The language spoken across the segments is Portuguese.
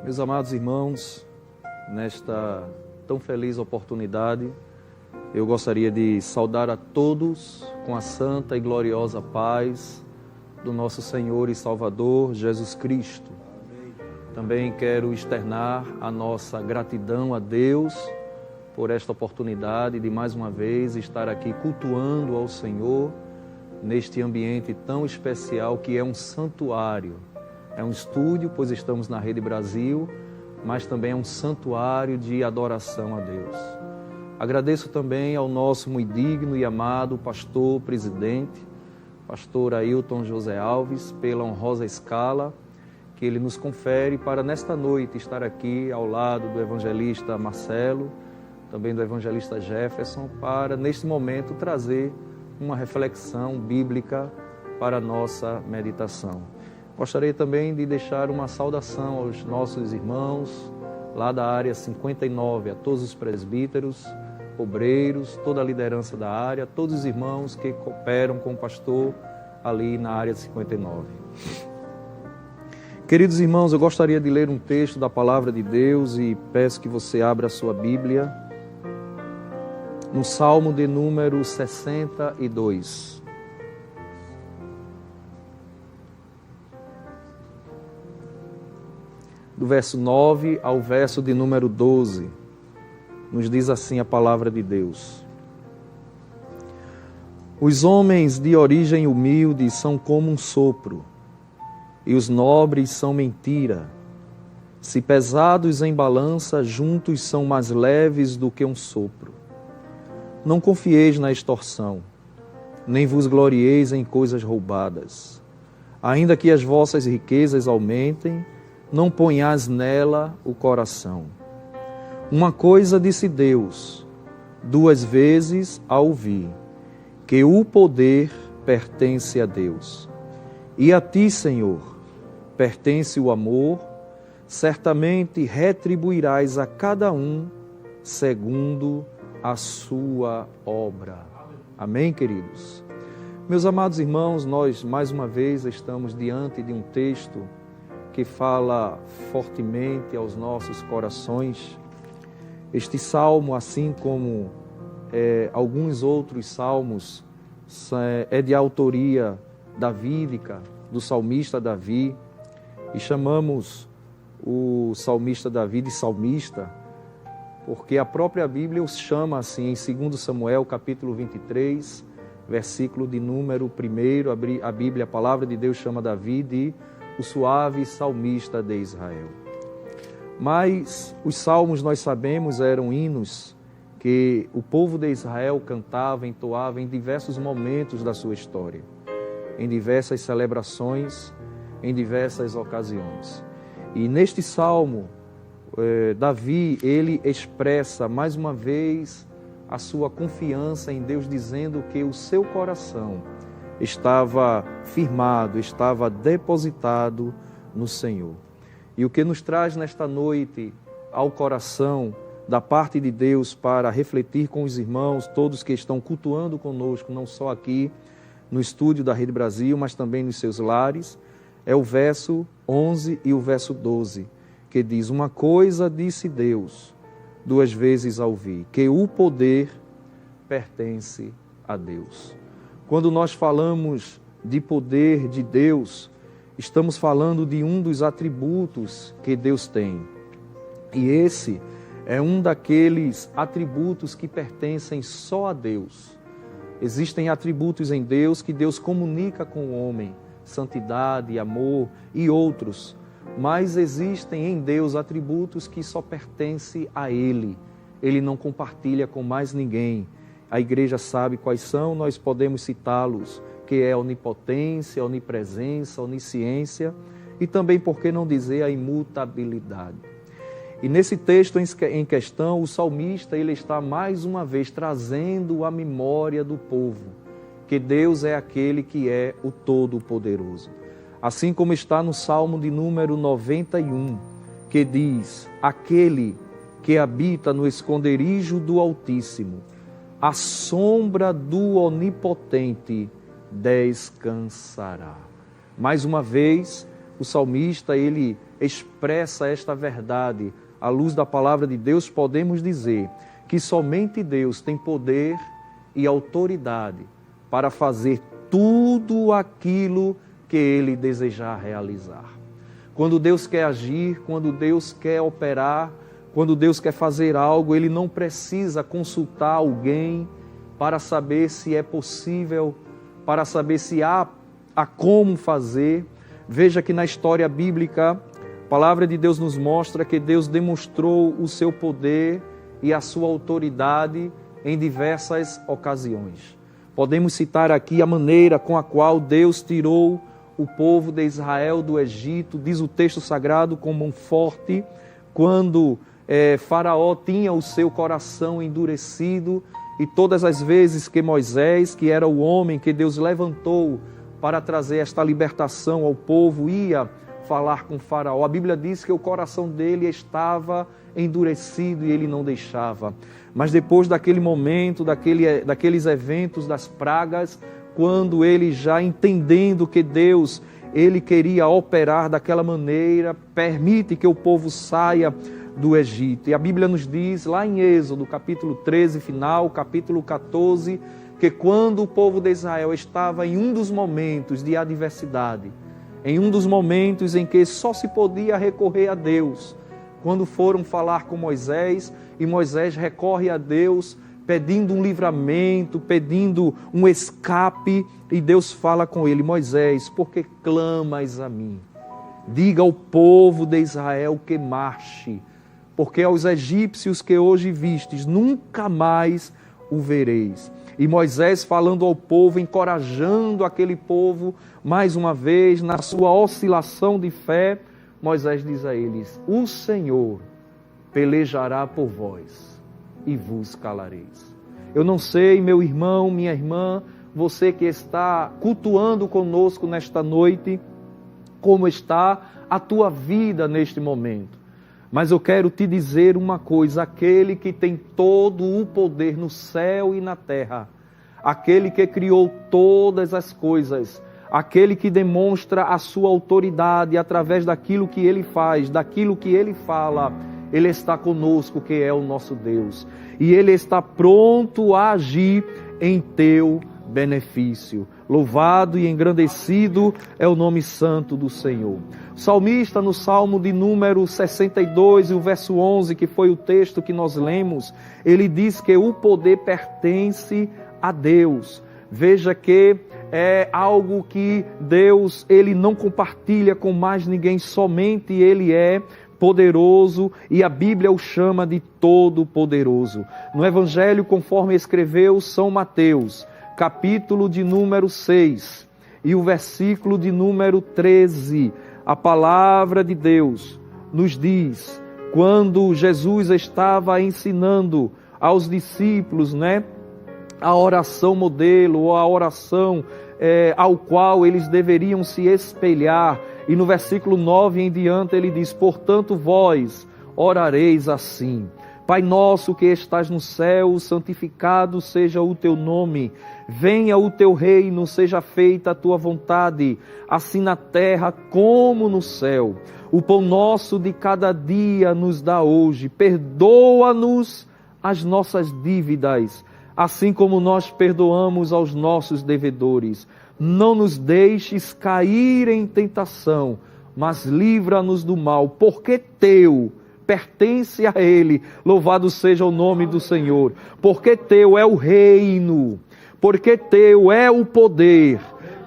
Meus amados irmãos, nesta tão feliz oportunidade, eu gostaria de saudar a todos com a santa e gloriosa paz do nosso Senhor e Salvador Jesus Cristo. Também quero externar a nossa gratidão a Deus por esta oportunidade de mais uma vez estar aqui cultuando ao Senhor neste ambiente tão especial que é um santuário. É um estúdio, pois estamos na Rede Brasil, mas também é um santuário de adoração a Deus. Agradeço também ao nosso muito digno e amado pastor presidente, pastor Ailton José Alves, pela honrosa escala que ele nos confere para nesta noite estar aqui ao lado do evangelista Marcelo, também do evangelista Jefferson, para neste momento trazer uma reflexão bíblica para a nossa meditação. Gostaria também de deixar uma saudação aos nossos irmãos lá da área 59, a todos os presbíteros, obreiros, toda a liderança da área, todos os irmãos que cooperam com o pastor ali na área 59. Queridos irmãos, eu gostaria de ler um texto da Palavra de Deus e peço que você abra a sua Bíblia no Salmo de número 62. Do verso 9 ao verso de número 12, nos diz assim a palavra de Deus. Os homens de origem humilde são como um sopro, e os nobres são mentira. Se pesados em balança, juntos são mais leves do que um sopro. Não confieis na extorsão, nem vos glorieis em coisas roubadas. Ainda que as vossas riquezas aumentem, não ponhais nela o coração. Uma coisa disse Deus, duas vezes a ouvir, que o poder pertence a Deus. E a ti, Senhor, pertence o amor, certamente retribuirás a cada um segundo a sua obra. Amém, queridos? Meus amados irmãos, nós mais uma vez estamos diante de um texto que fala fortemente aos nossos corações. Este salmo, assim como alguns outros salmos, é de autoria davídica, do salmista Davi, e chamamos o salmista Davi de salmista, porque a própria Bíblia os chama assim, em 2 Samuel, capítulo 23, versículo de número 1, a Bíblia, a palavra de Deus chama Davi de o suave salmista de Israel. Mas os salmos, nós sabemos, eram hinos que o povo de Israel cantava, entoava em diversos momentos da sua história, em diversas celebrações, em diversas ocasiões. E neste salmo, Davi, ele expressa mais uma vez a sua confiança em Deus, dizendo que o seu coração estava firmado, estava depositado no Senhor. E o que nos traz nesta noite ao coração da parte de Deus para refletir com os irmãos, todos que estão cultuando conosco, não só aqui no estúdio da Rede Brasil, mas também nos seus lares, é o verso 11 e o verso 12, que diz: uma coisa disse Deus, duas vezes a ouvir, que o poder pertence a Deus. Quando nós falamos de poder de Deus, estamos falando de um dos atributos que Deus tem. E esse é um daqueles atributos que pertencem só a Deus. Existem atributos em Deus que Deus comunica com o homem, santidade, amor e outros. Mas existem em Deus atributos que só pertencem a Ele. Ele não compartilha com mais ninguém. A igreja sabe quais são, nós podemos citá-los, que é a onipotência, a onipresença, a onisciência e também, por que não dizer, a imutabilidade. E nesse texto em questão, o salmista ele está mais uma vez trazendo a memória do povo, que Deus é aquele que é o Todo-Poderoso. Assim como está no Salmo de número 91, que diz: aquele que habita no esconderijo do Altíssimo, à sombra do Onipotente descansará. Mais uma vez, o salmista, ele expressa esta verdade. À luz da palavra de Deus, podemos dizer que somente Deus tem poder e autoridade para fazer tudo aquilo que Ele desejar realizar. Quando Deus quer agir, quando Deus quer operar, quando Deus quer fazer algo, Ele não precisa consultar alguém para saber se é possível, para saber se há como fazer. Veja que na história bíblica, a palavra de Deus nos mostra que Deus demonstrou o seu poder e a sua autoridade em diversas ocasiões. Podemos citar aqui a maneira com a qual Deus tirou o povo de Israel do Egito, diz o texto sagrado, com mão forte, quando Faraó tinha o seu coração endurecido, e todas as vezes que Moisés, que era o homem que Deus levantou para trazer esta libertação ao povo, ia falar com Faraó, a Bíblia diz que o coração dele estava endurecido e ele não deixava. Mas depois daquele momento, daqueles eventos, das pragas, quando ele já entendendo que Deus, ele queria operar daquela maneira, permite que o povo saia do Egito. E a Bíblia nos diz, lá em Êxodo, capítulo 13, final, capítulo 14, que quando o povo de Israel estava em um dos momentos de adversidade, em um dos momentos em que só se podia recorrer a Deus, quando foram falar com Moisés, e Moisés recorre a Deus, pedindo um livramento, pedindo um escape, e Deus fala com ele, Moisés, por que clamas a mim? Diga ao povo de Israel que marche, porque aos egípcios que hoje vistes, nunca mais o vereis. E Moisés falando ao povo, encorajando aquele povo, mais uma vez, na sua oscilação de fé, Moisés diz a eles, o Senhor pelejará por vós e vos calareis. Eu não sei, meu irmão, minha irmã, você que está cultuando conosco nesta noite, como está a tua vida neste momento. Mas eu quero te dizer uma coisa, aquele que tem todo o poder no céu e na terra, aquele que criou todas as coisas, aquele que demonstra a sua autoridade através daquilo que ele faz, daquilo que ele fala, ele está conosco, que é o nosso Deus. E ele está pronto a agir em teu benefício. Louvado e engrandecido é o nome santo do Senhor. O salmista, no Salmo de número 62, e o verso 11, que foi o texto que nós lemos, ele diz que o poder pertence a Deus. Veja que é algo que Deus, ele não compartilha com mais ninguém, somente ele é poderoso, e a Bíblia o chama de todo-poderoso. No Evangelho, conforme escreveu São Mateus, capítulo de número 6 e o versículo de número 13, a palavra de Deus nos diz, quando Jesus estava ensinando aos discípulos, a oração modelo, ou a oração ao qual eles deveriam se espelhar, e no versículo 9 em diante ele diz, portanto vós orareis assim, Pai nosso que estás no céu, santificado seja o teu nome, venha o teu reino, seja feita a tua vontade, assim na terra como no céu. O pão nosso de cada dia nos dá hoje, perdoa-nos as nossas dívidas, assim como nós perdoamos aos nossos devedores. Não nos deixes cair em tentação, mas livra-nos do mal, porque teu pertence a Ele, louvado seja o nome do Senhor, porque teu é o reino, porque teu é o poder,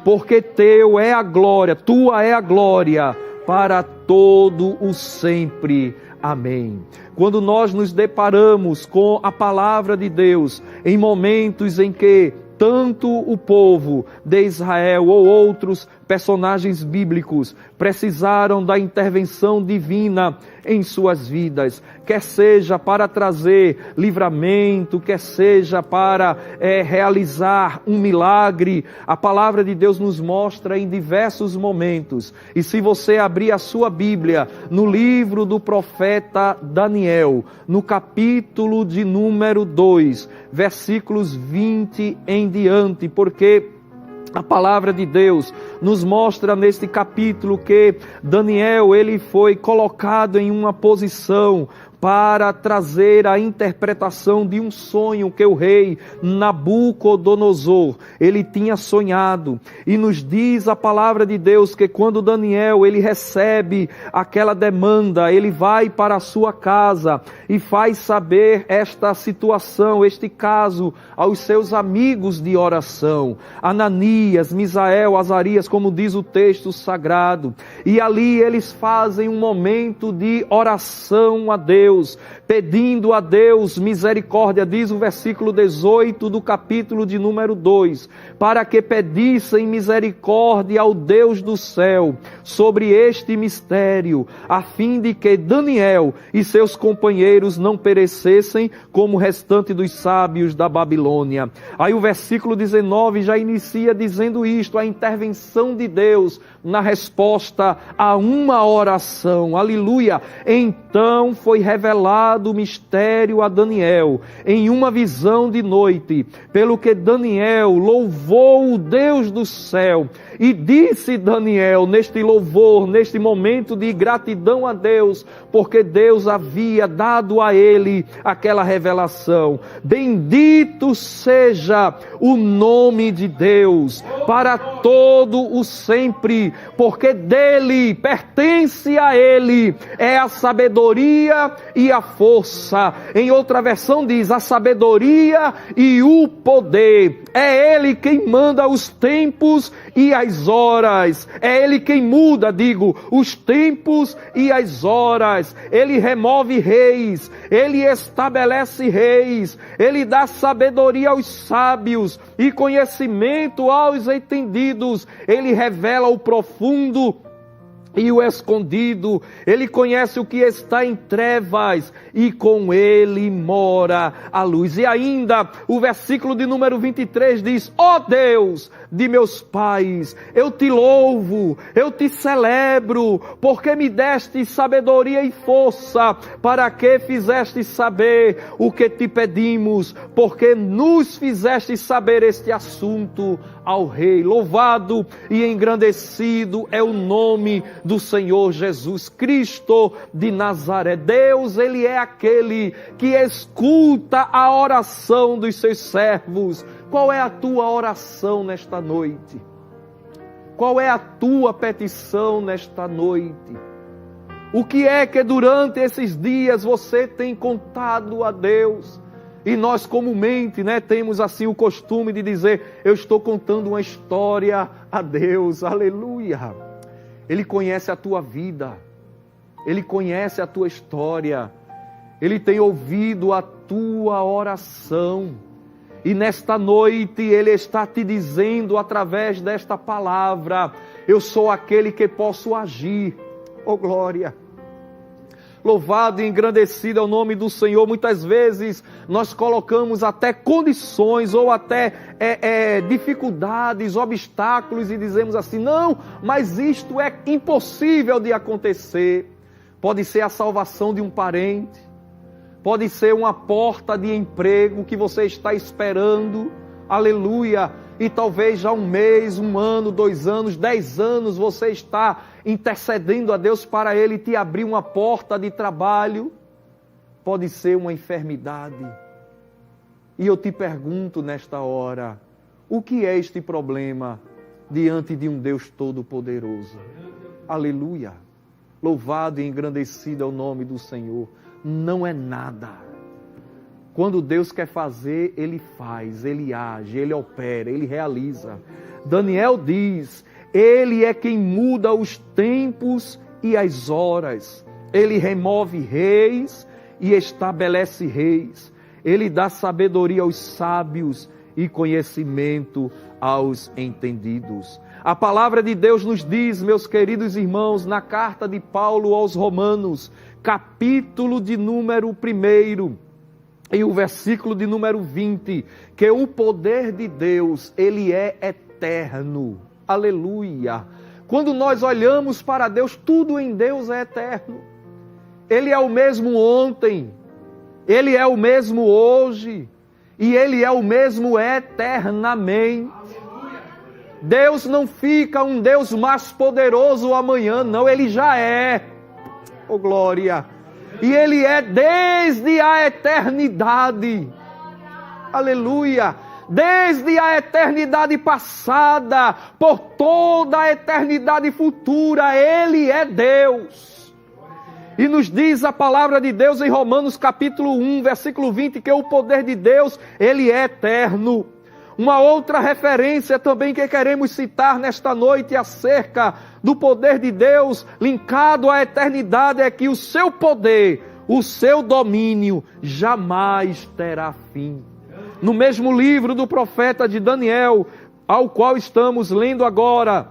porque teu é a glória, tua é a glória, para todo o sempre. Amém. Quando nós nos deparamos com a palavra de Deus, em momentos em que tanto o povo de Israel ou outros personagens bíblicos precisaram da intervenção divina em suas vidas, quer seja para trazer livramento, quer seja para realizar um milagre, a palavra de Deus nos mostra em diversos momentos. E se você abrir a sua Bíblia no livro do profeta Daniel, no capítulo de número 2, versículos 20 em diante, porque A palavra de Deus nos mostra neste capítulo que Daniel, ele foi colocado em uma posição para trazer a interpretação de um sonho que o rei Nabucodonosor, ele tinha sonhado. E nos diz a palavra de Deus que quando Daniel, ele recebe aquela demanda, ele vai para a sua casa e faz saber esta situação, este caso, aos seus amigos de oração, Ananias, Misael, Azarias, como diz o texto sagrado. E ali eles fazem um momento de oração a Deus, pedindo a Deus misericórdia, diz o versículo 18 do capítulo de número 2, para que pedissem misericórdia ao Deus do céu sobre este mistério, a fim de que Daniel e seus companheiros não perecessem como o restante dos sábios da Babilônia. Aí o versículo 19 já inicia dizendo isto, a intervenção de Deus na resposta a uma oração. Aleluia! Então foi revelado o mistério a Daniel em uma visão de noite, pelo que Daniel louvou o Deus do céu. E disse Daniel neste louvor, neste momento de gratidão a Deus, porque Deus havia dado a ele aquela revelação: bendito seja o nome de Deus para todo o sempre, porque dele, pertence a ele, é a sabedoria e a força. Em outra versão diz, a sabedoria e o poder. É ele quem manda os tempos e as horas. É ele quem muda, os tempos e as horas. Ele remove reis, ele estabelece reis, ele dá sabedoria aos sábios e conhecimento aos entendidos. Ele revela o profundo e o escondido. Ele conhece o que está em trevas e com ele mora a luz. E ainda o versículo de número 23 diz: ó Deus de meus pais, eu te louvo, eu te celebro, porque me deste sabedoria e força, para que fizeste saber o que te pedimos, porque nos fizeste saber este assunto ao rei. Louvado e engrandecido é o nome do Senhor Jesus Cristo de Nazaré. Deus, ele é aquele que escuta a oração dos seus servos. Qual é a tua oração nesta noite? Qual é a tua petição nesta noite? O que é que durante esses dias você tem contado a Deus? E nós comumente, temos assim o costume de dizer: eu estou contando uma história a Deus. Aleluia! Ele conhece a tua vida, ele conhece a tua história, ele tem ouvido a tua oração. E nesta noite ele está te dizendo através desta palavra: eu sou aquele que posso agir. Oh glória! Louvado e engrandecido é o nome do Senhor. Muitas vezes nós colocamos até condições ou até dificuldades, obstáculos e dizemos assim: não, mas isto é impossível de acontecer. Pode ser a salvação de um parente, pode ser uma porta de emprego que você está esperando, aleluia, e talvez já 1 mês, 1 ano, 2 anos, 10 anos você está intercedendo a Deus para Ele te abrir uma porta de trabalho. Pode ser uma enfermidade. E eu te pergunto nesta hora: o que é este problema diante de um Deus Todo-Poderoso? Aleluia! Louvado e engrandecido é o nome do Senhor. Não é nada. Quando Deus quer fazer, Ele faz, Ele age, Ele opera, Ele realiza. Daniel diz: Ele é quem muda os tempos e as horas. Ele remove reis e estabelece reis. Ele dá sabedoria aos sábios e conhecimento aos entendidos. A palavra de Deus nos diz, meus queridos irmãos, na carta de Paulo aos Romanos, capítulo de número 1, e o versículo de número 20, que o poder de Deus, ele é eterno. Aleluia! Quando nós olhamos para Deus, tudo em Deus é eterno. Ele é o mesmo ontem, Ele é o mesmo hoje, e Ele é o mesmo eternamente. Deus não fica um Deus mais poderoso amanhã, não, Ele já é. Oh, glória! E Ele é desde a eternidade. Aleluia! Desde a eternidade passada, por toda a eternidade futura, Ele é Deus. E nos diz a palavra de Deus em Romanos capítulo 1, versículo 20, que o poder de Deus, Ele é eterno. Uma outra referência também que queremos citar nesta noite acerca do poder de Deus linkado à eternidade é que o seu poder, o seu domínio jamais terá fim. No mesmo livro do profeta de Daniel, ao qual estamos lendo agora,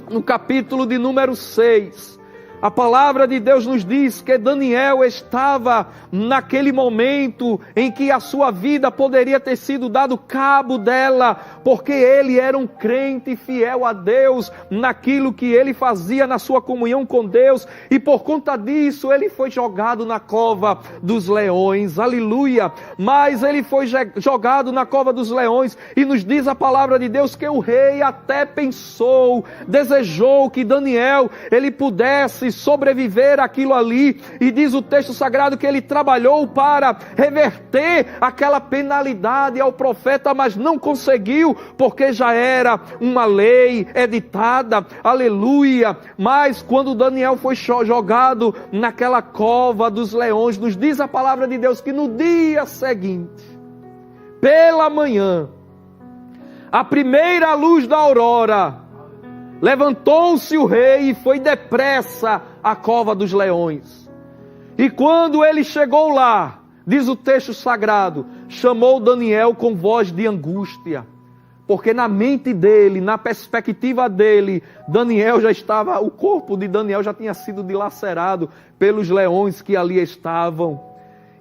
no capítulo de número 6, a palavra de Deus nos diz que Daniel estava naquele momento em que a sua vida poderia ter sido dado cabo dela, porque ele era um crente fiel a Deus, naquilo que ele fazia na sua comunhão com Deus, e por conta disso ele foi jogado na cova dos leões, aleluia, mas ele foi jogado na cova dos leões, e nos diz a palavra de Deus que o rei até pensou, desejou que Daniel, ele pudesse sobreviver aquilo ali, e diz o texto sagrado que ele trabalhou para reverter aquela penalidade ao profeta, mas não conseguiu, porque já era uma lei editada, aleluia. Mas quando Daniel foi jogado naquela cova dos leões, nos diz a palavra de Deus que no dia seguinte, pela manhã, à primeira luz da aurora, levantou-se o rei e foi depressa à cova dos leões. E quando ele chegou lá, diz o texto sagrado, chamou Daniel com voz de angústia, porque na mente dele, na perspectiva dele, Daniel já estava, o corpo de Daniel já tinha sido dilacerado pelos leões que ali estavam.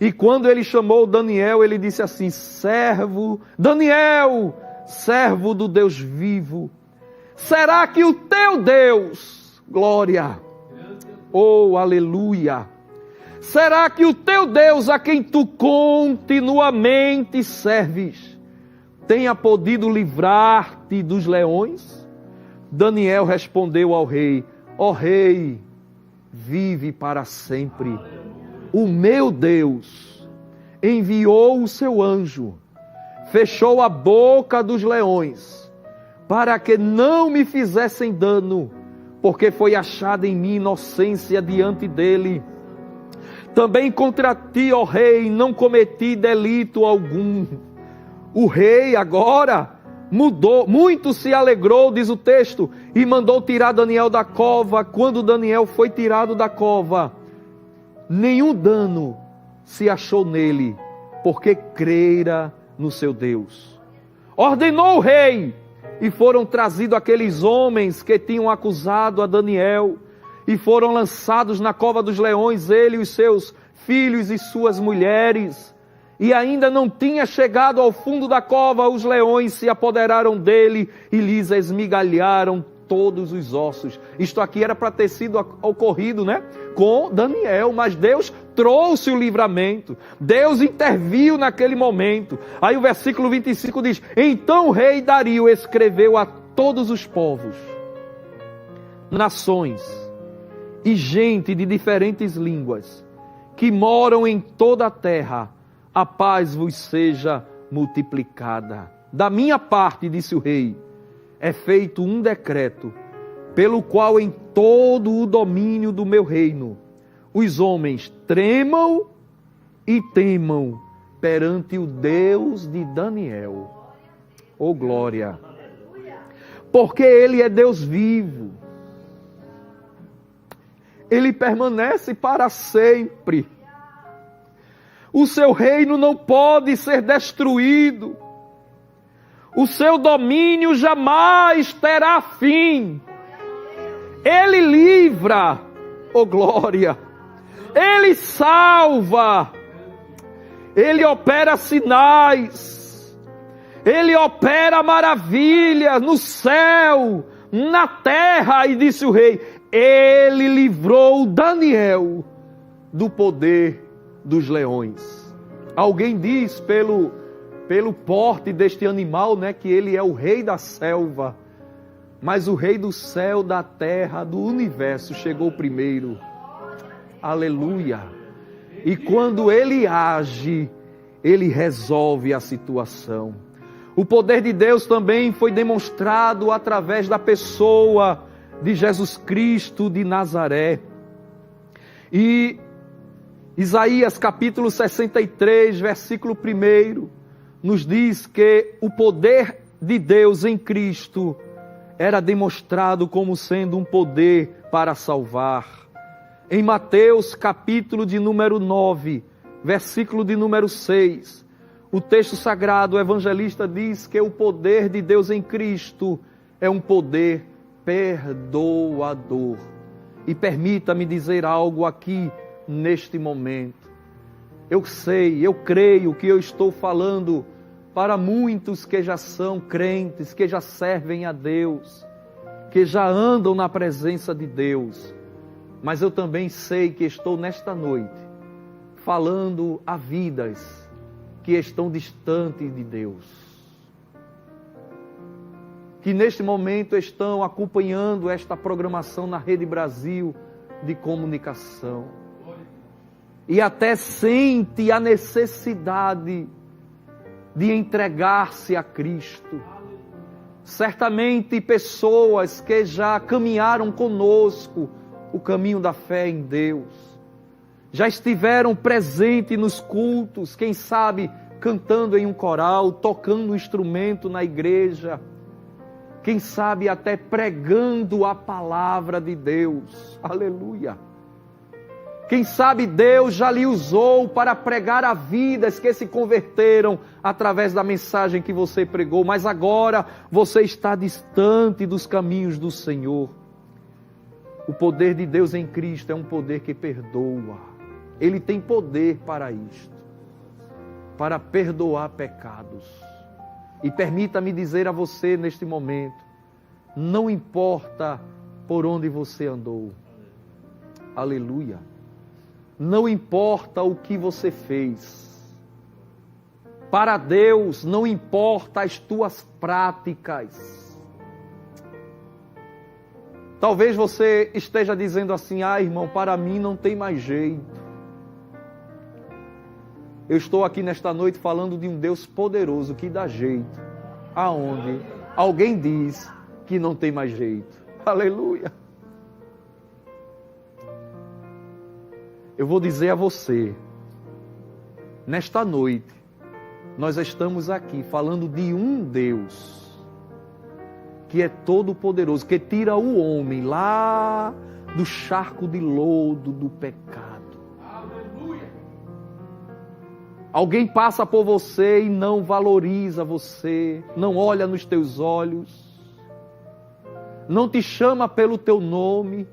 E quando ele chamou Daniel, ele disse assim: servo, Daniel, servo do Deus vivo, será que o teu Deus, glória, oh aleluia, será que o teu Deus a quem tu continuamente serves, tenha podido livrar-te dos leões? Daniel respondeu ao rei: ó rei, vive para sempre. O meu Deus enviou o seu anjo, fechou a boca dos leões, para que não me fizessem dano, porque foi achada em mim inocência diante dele. Também contra ti, ó rei, não cometi delito algum. O rei agora mudou, muito se alegrou, diz o texto, e mandou tirar Daniel da cova. Quando Daniel foi tirado da cova, nenhum dano se achou nele, porque crera no seu Deus. Ordenou o rei, e foram trazidos aqueles homens que tinham acusado a Daniel, e foram lançados na cova dos leões, ele e os seus filhos e suas mulheres. E ainda não tinha chegado ao fundo da cova, os leões se apoderaram dele e lhes esmigalharam todos os ossos. Isto aqui era para ter sido ocorrido, né, com Daniel, mas Deus trouxe o livramento, Deus interviu naquele momento. Aí o versículo 25 diz: então o rei Dario escreveu a todos os povos, nações e gente de diferentes línguas que moram em toda a terra: a paz vos seja multiplicada. Da minha parte, disse o rei, é feito um decreto, pelo qual em todo o domínio do meu reino, os homens tremam e temam perante o Deus de Daniel. Oh glória! Porque Ele é Deus vivo. Ele permanece para sempre. O seu reino não pode ser destruído. O seu domínio jamais terá fim. Ele livra, oh glória. Ele salva. Ele opera sinais. Ele opera maravilhas no céu, na terra. E disse o rei: Ele livrou Daniel do poder dos leões. Alguém diz pelo porte deste animal, né, que ele é o rei da selva. mas o Rei do céu, da terra, do universo chegou primeiro. Aleluia! E quando Ele age, Ele resolve a situação. O poder de Deus também foi demonstrado através da pessoa de Jesus Cristo de Nazaré. E Isaías capítulo 63, versículo 1, nos diz que o poder de Deus em Cristo era demonstrado como sendo um poder para salvar. Em Mateus capítulo de número 9, versículo de número 6, o texto sagrado, o evangelista diz que o poder de Deus em Cristo é um poder perdoador. E permita-me dizer algo aqui neste momento. Eu sei, eu creio que eu estou falando para muitos que já são crentes, que já servem a Deus, que já andam na presença de Deus. Mas eu também sei que estou nesta noite falando a vidas que estão distantes de Deus, que neste momento estão acompanhando esta programação na Rede Brasil de comunicação e até sente a necessidade de entregar-se a Cristo. Certamente pessoas que já caminharam conosco o caminho da fé em Deus, já estiveram presentes nos cultos, quem sabe cantando em um coral, tocando um instrumento na igreja, quem sabe até pregando a palavra de Deus. Aleluia! Quem sabe Deus já lhe usou para pregar a vidas que se converteram através da mensagem que você pregou, mas agora você está distante dos caminhos do Senhor. O poder de Deus em Cristo é um poder que perdoa. Ele tem poder para isto, para perdoar pecados. E permita-me dizer a você neste momento, não importa por onde você andou. Aleluia. Não importa o que você fez. Para Deus não importa as tuas práticas. Talvez você esteja dizendo assim: ah, irmão, para mim não tem mais jeito. Eu estou aqui nesta noite falando de um Deus poderoso que dá jeito aonde alguém diz que não tem mais jeito. Aleluia. Eu vou dizer a você, nesta noite, nós estamos aqui falando de um Deus que é todo poderoso, que tira o homem lá do charco de lodo do pecado. Alguém passa por você e não valoriza você, não olha nos teus olhos, não te chama pelo teu nome,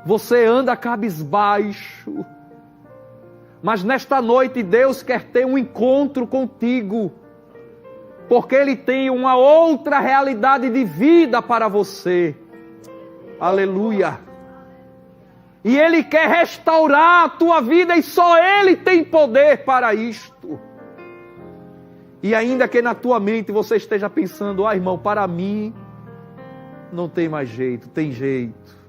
você anda cabisbaixo, mas nesta noite Deus quer ter um encontro contigo, porque Ele tem uma outra realidade de vida para você. Aleluia! E Ele quer restaurar a tua vida e só Ele tem poder para isto. E ainda que na tua mente você esteja pensando: ah, irmão, para mim não tem mais jeito. Tem jeito.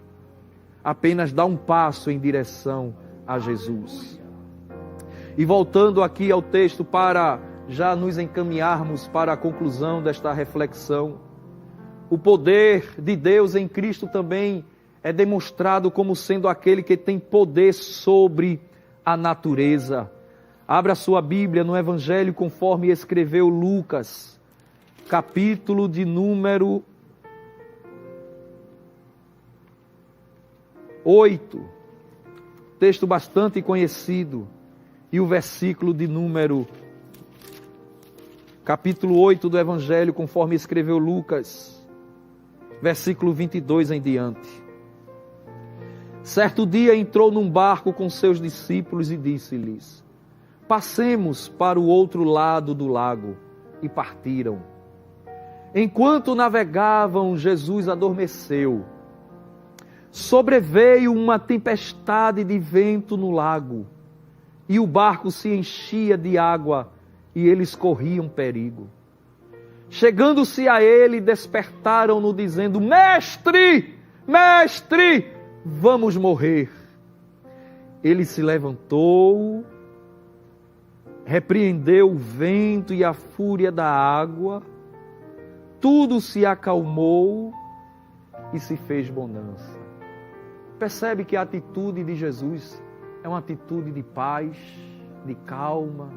Apenas dá um passo em direção a Jesus. E voltando aqui ao texto para já nos encaminharmos para a conclusão desta reflexão, o poder de Deus em Cristo também é demonstrado como sendo aquele que tem poder sobre a natureza. Abra sua Bíblia no Evangelho conforme escreveu Lucas, capítulo de número 8, texto bastante conhecido, e o versículo de número, capítulo 8 do Evangelho conforme escreveu Lucas, versículo 22 em diante. Certo dia entrou num barco com seus discípulos e disse-lhes: passemos para o outro lado do lago. E partiram. Enquanto navegavam, Jesus adormeceu. Sobreveio uma tempestade de vento no lago, e o barco se enchia de água, e eles corriam perigo. Chegando-se a ele, despertaram-no dizendo: Mestre, mestre, vamos morrer. Ele se levantou, repreendeu o vento e a fúria da água, tudo se acalmou e se fez bonança. Percebe que a atitude de Jesus é uma atitude de paz, de calma,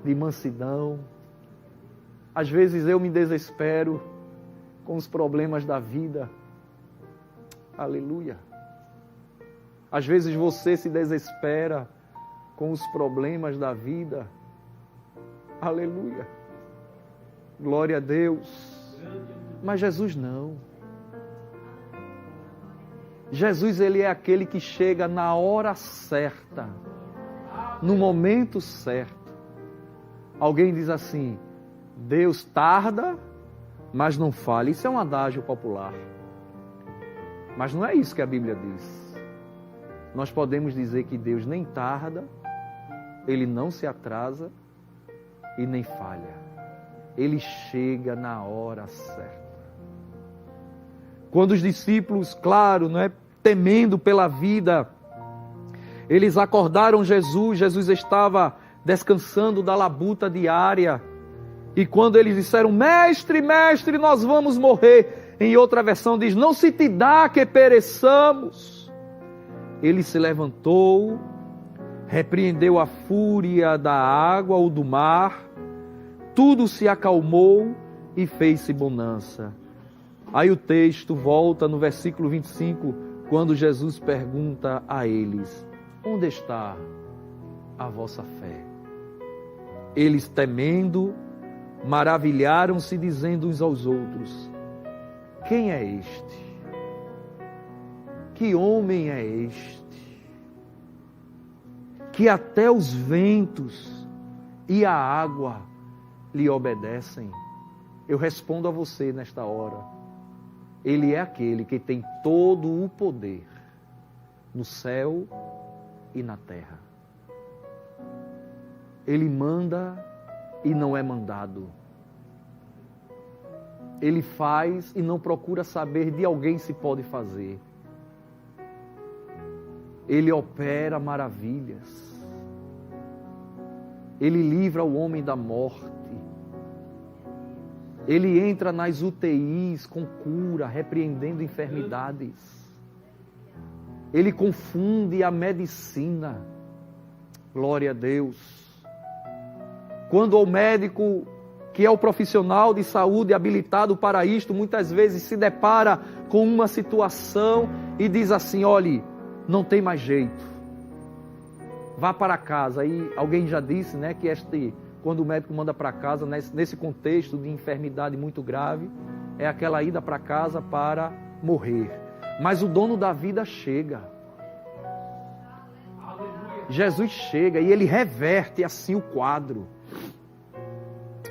de mansidão. Às vezes eu me desespero com os problemas da vida. Aleluia. Às vezes você se desespera com os problemas da vida. Aleluia. Glória a Deus. Mas Jesus não. Jesus, ele é aquele que chega na hora certa, no momento certo. Alguém diz assim: Deus tarda, mas não falha. Isso é um adágio popular. Mas não é isso que a Bíblia diz. Nós podemos dizer que Deus nem tarda, Ele não se atrasa e nem falha. Ele chega na hora certa. Quando os discípulos, claro, não é, temendo pela vida, eles acordaram Jesus, Jesus estava descansando da labuta diária. E quando eles disseram: Mestre, mestre, nós vamos morrer. Em outra versão diz: não se te dá que pereçamos. Ele se levantou, repreendeu a fúria da água ou do mar, tudo se acalmou e fez-se bonança. Aí o texto volta no versículo 25, quando Jesus pergunta a eles: onde está a vossa fé? Eles, temendo, maravilharam-se, dizendo uns aos outros: quem é este? Que homem é este? Que até os ventos e a água lhe obedecem. Eu respondo a você nesta hora: Ele é aquele que tem todo o poder no céu e na terra. Ele manda e não é mandado. Ele faz e não procura saber de alguém se pode fazer. Ele opera maravilhas. Ele livra o homem da morte. Ele entra nas UTIs com cura, repreendendo enfermidades. Ele confunde a medicina. Glória a Deus. Quando o médico, que é o profissional de saúde habilitado para isto, muitas vezes se depara com uma situação e diz assim: olhe, não tem mais jeito, vá para casa. Aí alguém já disse, né, que quando o médico manda para casa, nesse contexto de enfermidade muito grave, é aquela ida para casa para morrer. Mas o dono da vida chega. Jesus chega e Ele reverte assim o quadro.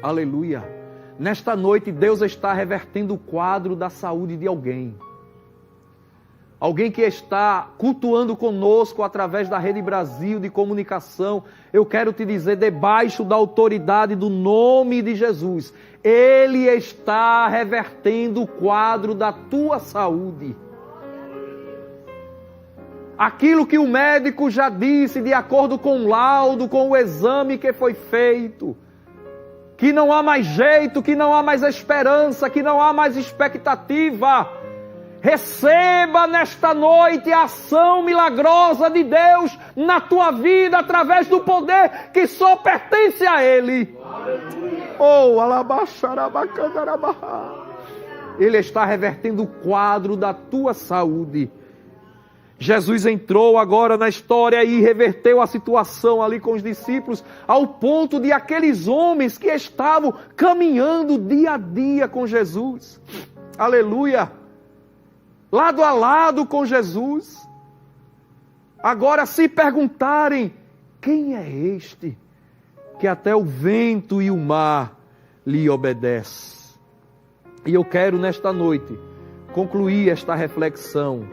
Aleluia. Nesta noite Deus está revertendo o quadro da saúde de alguém. Alguém que está cultuando conosco através da Rede Brasil de comunicação. Eu quero te dizer, debaixo da autoridade do nome de Jesus, Ele está revertendo o quadro da tua saúde. Aquilo que o médico já disse, de acordo com o laudo, com o exame que foi feito, que não há mais jeito, que não há mais esperança, que não há mais expectativa. Receba nesta noite a ação milagrosa de Deus na tua vida, através do poder que só pertence a Ele. Oh, alabaxarabacandarabarra. Ele está revertendo o quadro da tua saúde. Jesus entrou agora na história e reverteu a situação ali com os discípulos, ao ponto de aqueles homens que estavam caminhando dia a dia com Jesus. Aleluia! Lado a lado com Jesus, agora se perguntarem: quem é este que até o vento e o mar lhe obedece? E eu quero nesta noite concluir esta reflexão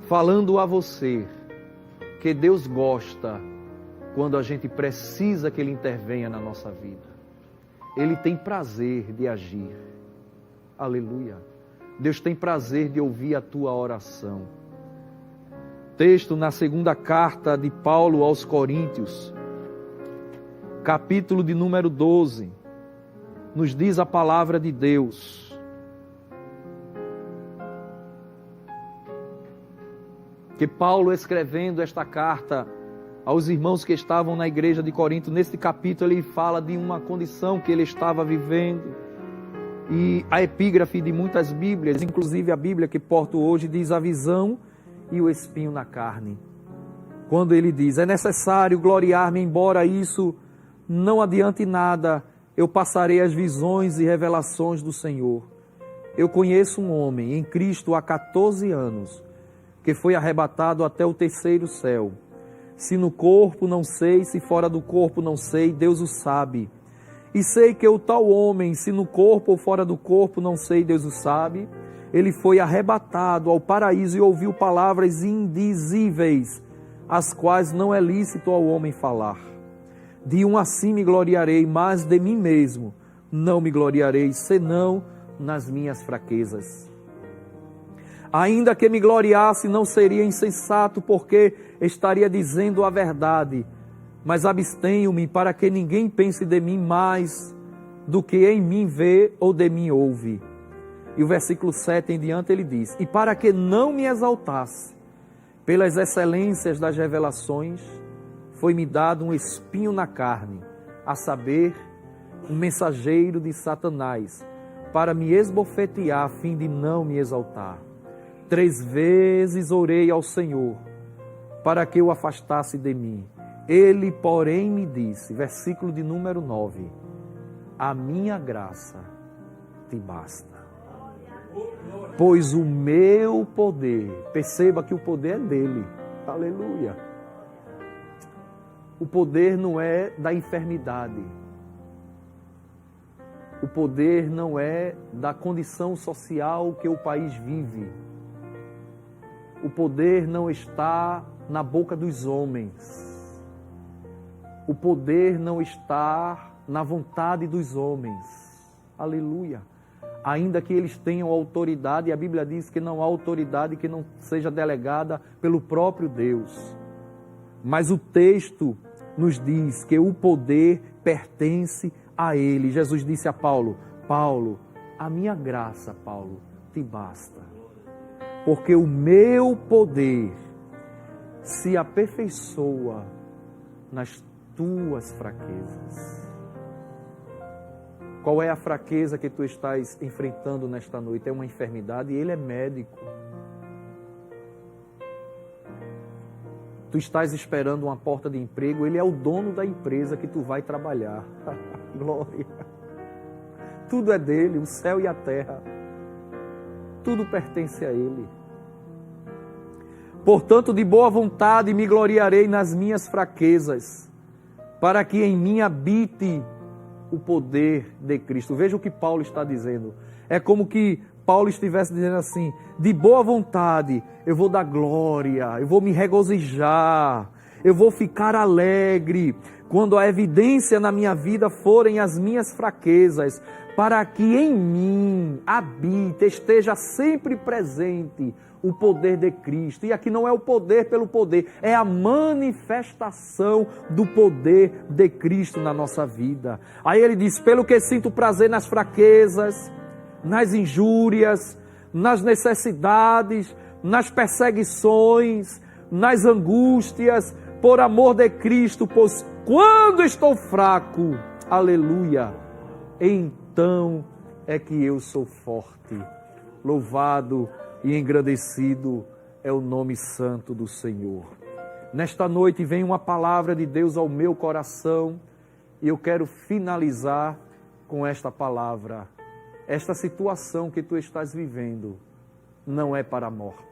falando a você que Deus gosta quando a gente precisa que Ele intervenha na nossa vida. Ele tem prazer de agir. Aleluia. Deus tem prazer de ouvir a tua oração. Texto na segunda carta de Paulo aos Coríntios, capítulo de número 12, nos diz a palavra de Deus: que Paulo, escrevendo esta carta aos irmãos que estavam na igreja de Corinto, neste capítulo ele fala de uma condição que ele estava vivendo. E a epígrafe de muitas Bíblias, inclusive a Bíblia que porto hoje, diz a visão e o espinho na carne. Quando ele diz: é necessário gloriar-me, embora isso não adiante nada, eu passarei as visões e revelações do Senhor. Eu conheço um homem em Cristo há 14 anos, que foi arrebatado até o terceiro céu. Se no corpo não sei, se fora do corpo não sei, Deus o sabe. E sei que o tal homem, se no corpo ou fora do corpo não sei, Deus o sabe, ele foi arrebatado ao paraíso e ouviu palavras indizíveis, as quais não é lícito ao homem falar. De um assim me gloriarei, mas de mim mesmo não me gloriarei, senão nas minhas fraquezas. Ainda que me gloriasse, não seria insensato, porque estaria dizendo a verdade. Mas abstenho-me para que ninguém pense de mim mais do que em mim vê ou de mim ouve. E o versículo 7 em diante ele diz: e para que não me exaltasse pelas excelências das revelações, foi-me dado um espinho na carne, a saber, um mensageiro de Satanás, para me esbofetear, a fim de não me exaltar. 3 vezes orei ao Senhor, para que o afastasse de mim. Ele, porém, me disse, versículo de número 9, a minha graça te basta. Pois o meu poder, perceba que o poder é dele, aleluia. O poder não é da enfermidade. O poder não é da condição social que o país vive. O poder não está na boca dos homens. O poder não está na vontade dos homens. Aleluia. Ainda que eles tenham autoridade, e a Bíblia diz que não há autoridade que não seja delegada pelo próprio Deus. Mas o texto nos diz que o poder pertence a Ele. Jesus disse a Paulo: Paulo, a minha graça, Paulo, te basta. Porque o meu poder se aperfeiçoa nas tuas fraquezas. Qual é a fraqueza que tu estás enfrentando nesta noite? É uma enfermidade e Ele é médico. Tu estás esperando uma porta de emprego, Ele é o dono da empresa que tu vai trabalhar. Glória! Tudo é dele, o céu e a terra. Tudo pertence a Ele. Portanto, de boa vontade me gloriarei nas minhas fraquezas, para que em mim habite o poder de Cristo. Veja o que Paulo está dizendo. É como que Paulo estivesse dizendo assim: de boa vontade eu vou dar glória, eu vou me regozijar, eu vou ficar alegre quando a evidência na minha vida forem as minhas fraquezas, para que em mim habite, esteja sempre presente o poder de Cristo. E aqui não é o poder pelo poder, é a manifestação do poder de Cristo na nossa vida. Aí ele diz: pelo que sinto prazer nas fraquezas, nas injúrias, nas necessidades, nas perseguições, nas angústias, por amor de Cristo, pois quando estou fraco, aleluia, então é que eu sou forte. Louvado e engrandecido é o nome santo do Senhor. Nesta noite vem uma palavra de Deus ao meu coração e eu quero finalizar com esta palavra. Esta situação que tu estás vivendo não é para a morte.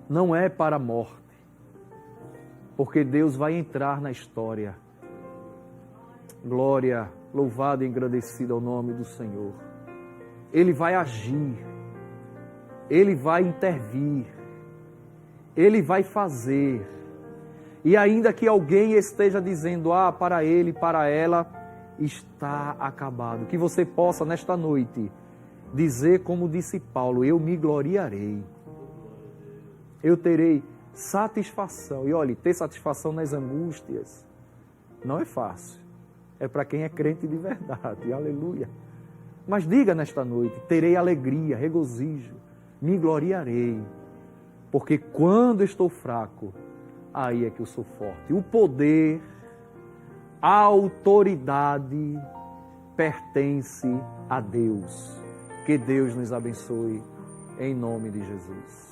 Não é para a morte. Porque Deus vai entrar na história. Glória, louvado e engrandecido ao nome do Senhor. Ele vai agir, Ele vai intervir, Ele vai fazer. E ainda que alguém esteja dizendo, para ele, para ela, está acabado. Que você possa, nesta noite, dizer como disse Paulo, eu me gloriarei. Eu terei satisfação. E olhe, ter satisfação nas angústias não é fácil. É para quem é crente de verdade. Aleluia. Mas diga nesta noite, terei alegria, regozijo, me gloriarei. Porque quando estou fraco, aí é que eu sou forte. O poder, a autoridade pertence a Deus. Que Deus nos abençoe, em nome de Jesus.